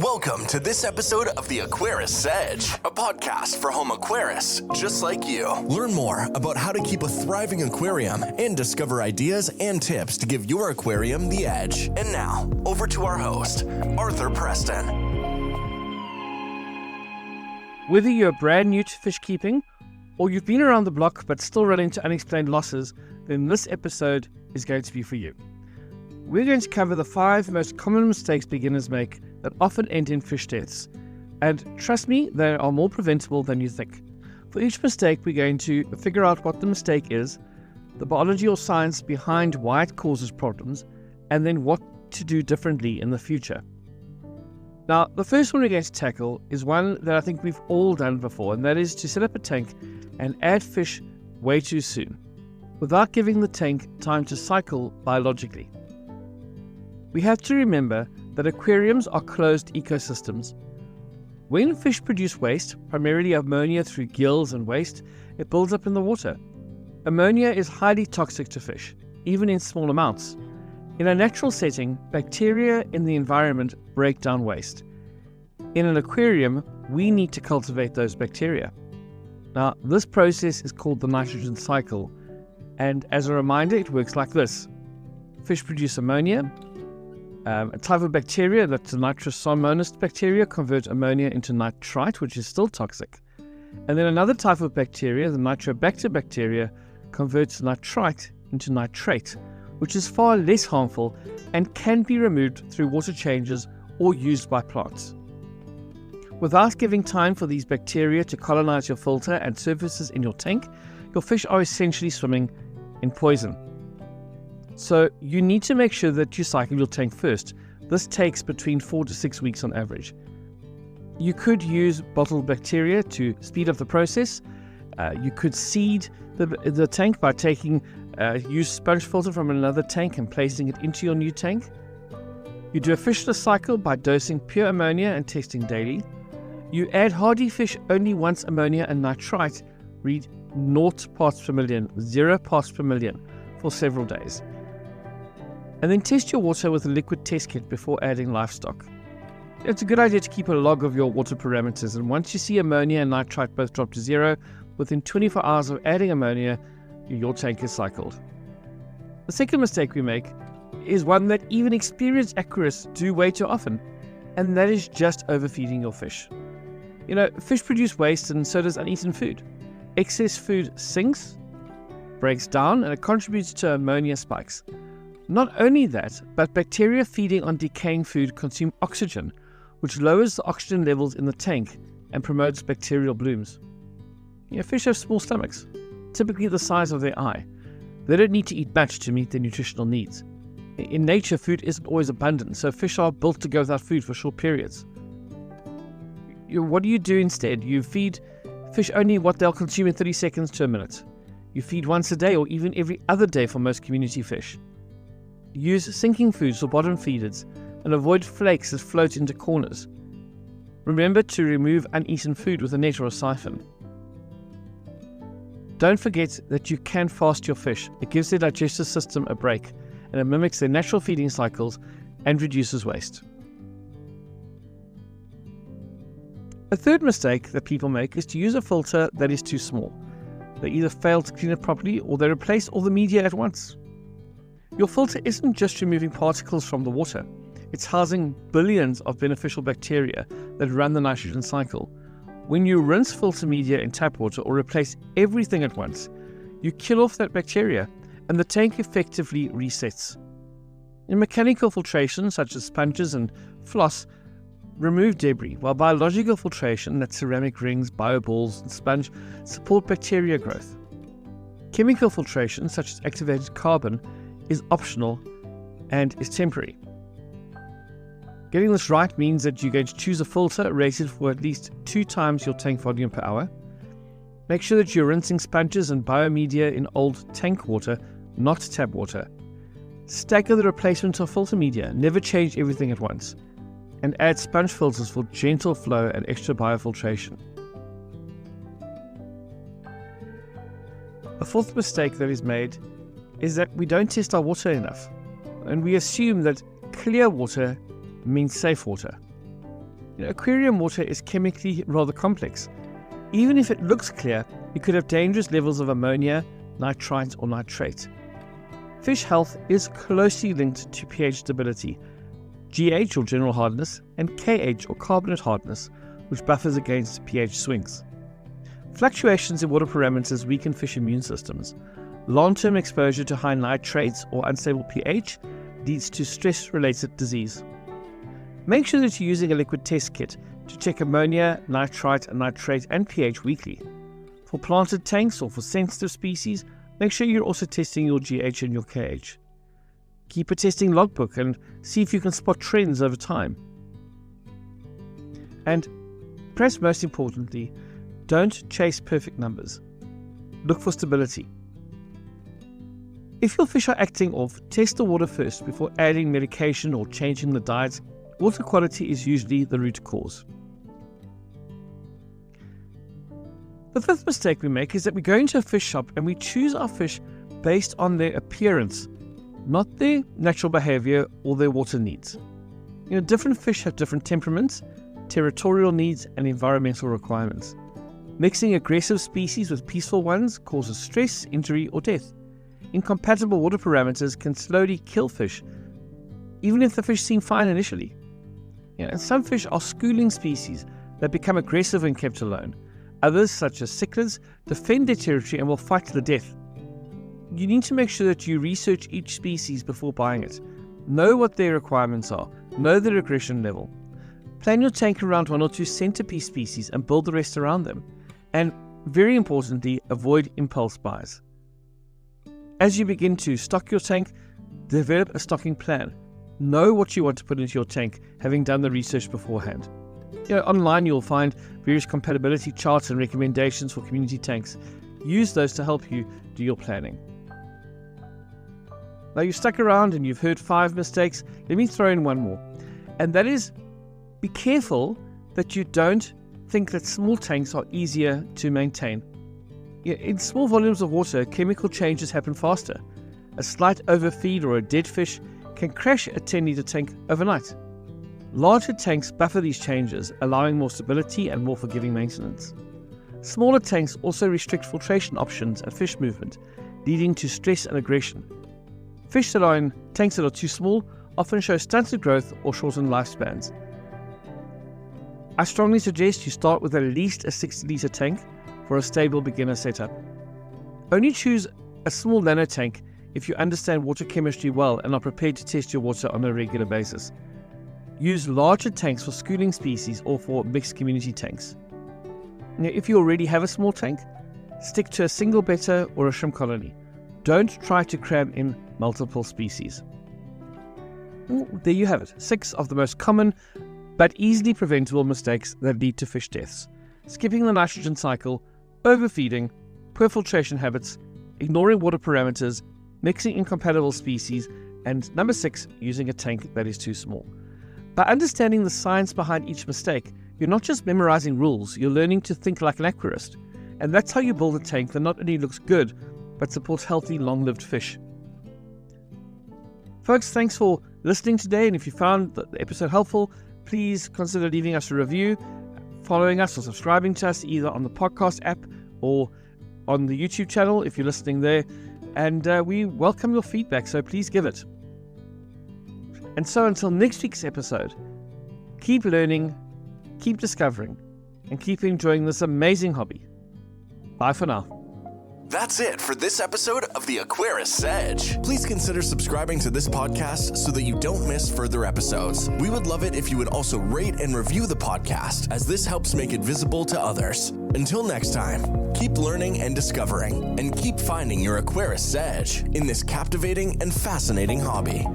Welcome to this episode of the Aquarist Edge, a podcast for home aquarists just like you. Learn more about how to keep a thriving aquarium and discover ideas and tips to give your aquarium the edge. And now, over to our host, Arthur Preston. Whether you're brand new to fish keeping or you've been around the block but still run into unexplained losses, then this episode is going to be for you. We're going to cover the 5 most common mistakes beginners make that often end in fish deaths. And trust me, they are more preventable than you think. For each mistake, we're going to figure out what the mistake is, the biology or science behind why it causes problems, and then what to do differently in the future. Now, the first one we're going to tackle is one that I think we've all done before, and that is to set up a tank and add fish way too soon, without giving the tank time to cycle biologically. We have to remember that aquariums are closed ecosystems. When fish produce waste, primarily ammonia through gills and waste, it builds up in the water. Ammonia is highly toxic to fish, even in small amounts. In a natural setting, bacteria in the environment break down waste. In an aquarium, we need to cultivate those bacteria. Now, this process is called the nitrogen cycle, and as a reminder, it works like this. Fish produce ammonia. A type of bacteria, that's the nitrosomonas bacteria, converts ammonia into nitrite, which is still toxic. And then another type of bacteria, the nitrobacter bacteria, converts nitrite into nitrate, which is far less harmful and can be removed through water changes or used by plants. Without giving time for these bacteria to colonize your filter and surfaces in your tank, your fish are essentially swimming in poison. So you need to make sure that you cycle your tank first. This takes between 4 to 6 weeks on average. You could use bottled bacteria to speed up the process. You could seed the tank by taking used sponge filter from another tank and placing it into your new tank. You do a fishless cycle by dosing pure ammonia and testing daily. You add hardy fish only once ammonia and nitrite read 0 parts per million, 0 parts per million for several days. And then test your water with a liquid test kit before adding livestock. It's a good idea to keep a log of your water parameters, and once you see ammonia and nitrite both drop to 0, within 24 hours of adding ammonia, your tank is cycled. The second mistake we make is one that even experienced aquarists do way too often, and that is just overfeeding your fish. You know, fish produce waste and so does uneaten food. Excess food sinks, breaks down, and it contributes to ammonia spikes. Not only that, but bacteria feeding on decaying food consume oxygen, which lowers the oxygen levels in the tank and promotes bacterial blooms. You know, fish have small stomachs, typically the size of their eye. They don't need to eat much to meet their nutritional needs. In nature, food isn't always abundant, so fish are built to go without food for short periods. What do you do instead? You feed fish only what they'll consume in 30 seconds to a minute. You feed once a day or even every other day for most community fish. Use sinking foods or bottom feeders and avoid flakes that float into corners. Remember to remove uneaten food with a net or a siphon. Don't forget that you can fast your fish. It gives their digestive system a break, and it mimics their natural feeding cycles and reduces waste. A third mistake that people make is to use a filter that is too small. They either fail to clean it properly or they replace all the media at once. Your filter isn't just removing particles from the water, it's housing billions of beneficial bacteria that run the nitrogen cycle. When you rinse filter media in tap water or replace everything at once, you kill off that bacteria and the tank effectively resets. In mechanical filtration, such as sponges and floss, remove debris, while biological filtration, that's ceramic rings, bioballs, and sponge, support bacteria growth. Chemical filtration, such as activated carbon, is optional and is temporary. Getting this right means that you're going to choose a filter rated for at least 2 times your tank volume per hour. Make sure that you're rinsing sponges and biomedia in old tank water, not tap water. Stagger the replacement of filter media, never change everything at once. And add sponge filters for gentle flow and extra biofiltration. A fourth mistake that is made is that we don't test our water enough, and we assume that clear water means safe water. Aquarium water is chemically rather complex. Even if it looks clear, it could have dangerous levels of ammonia, nitrite, or nitrate. Fish health is closely linked to pH stability, GH or general hardness, and KH or carbonate hardness, which buffers against pH swings. Fluctuations in water parameters weaken fish immune systems. Long-term exposure to high nitrates or unstable pH leads to stress-related disease. Make sure that you're using a liquid test kit to check ammonia, nitrite, nitrate, and pH weekly. For planted tanks or for sensitive species, make sure you're also testing your GH and your KH. Keep a testing logbook and see if you can spot trends over time. And perhaps most importantly, don't chase perfect numbers. Look for stability. If your fish are acting off, test the water first before adding medication or changing the diet. Water quality is usually the root cause. The fifth mistake we make is that we go into a fish shop and we choose our fish based on their appearance, not their natural behavior or their water needs. Different fish have different temperaments, territorial needs, and environmental requirements. Mixing aggressive species with peaceful ones causes stress, injury, or death. Incompatible water parameters can slowly kill fish, even if the fish seem fine initially. And some fish are schooling species that become aggressive when kept alone. Others, such as cichlids, defend their territory and will fight to the death. You need to make sure that you research each species before buying it. Know what their requirements are. Know their aggression level. Plan your tank around 1 or 2 centerpiece species and build the rest around them. And very importantly, avoid impulse buys. As you begin to stock your tank, develop a stocking plan. Know what you want to put into your tank, having done the research beforehand. Online you'll find various compatibility charts and recommendations for community tanks. Use those to help you do your planning. Now you've stuck around and you've heard 5 mistakes. Let me throw in one more. And that is, be careful that you don't think that small tanks are easier to maintain. In small volumes of water, chemical changes happen faster. A slight overfeed or a dead fish can crash a 10-litre tank overnight. Larger tanks buffer these changes, allowing more stability and more forgiving maintenance. Smaller tanks also restrict filtration options and fish movement, leading to stress and aggression. Fish that are in tanks that are too small often show stunted growth or shortened lifespans. I strongly suggest you start with at least a 60-litre tank for a stable beginner setup. Only choose a small nano tank if you understand water chemistry well and are prepared to test your water on a regular basis. Use larger tanks for schooling species or for mixed community tanks. Now, if you already have a small tank, stick to a single betta or a shrimp colony. Don't try to cram in multiple species. There you have it, 6 of the most common but easily preventable mistakes that lead to fish deaths. Skipping the nitrogen cycle, overfeeding, poor filtration habits, ignoring water parameters, mixing incompatible species, and number 6, using a tank that is too small. By understanding the science behind each mistake, you're not just memorizing rules, you're learning to think like an aquarist. And that's how you build a tank that not only looks good, but supports healthy, long-lived fish. Folks, thanks for listening today, and if you found the episode helpful, please consider leaving us a review, following us or subscribing to us either on the podcast app or on the YouTube channel if you're listening there. And we welcome your feedback, so please give it. And so until next week's episode, keep learning, keep discovering, and keep enjoying this amazing hobby. Bye for now. That's it for this episode of the Aquarist Edge. Please consider subscribing to this podcast so that you don't miss further episodes. We would love it if you would also rate and review the podcast, as this helps make it visible to others. Until next time, keep learning and discovering, and keep finding your Aquarist Edge in this captivating and fascinating hobby.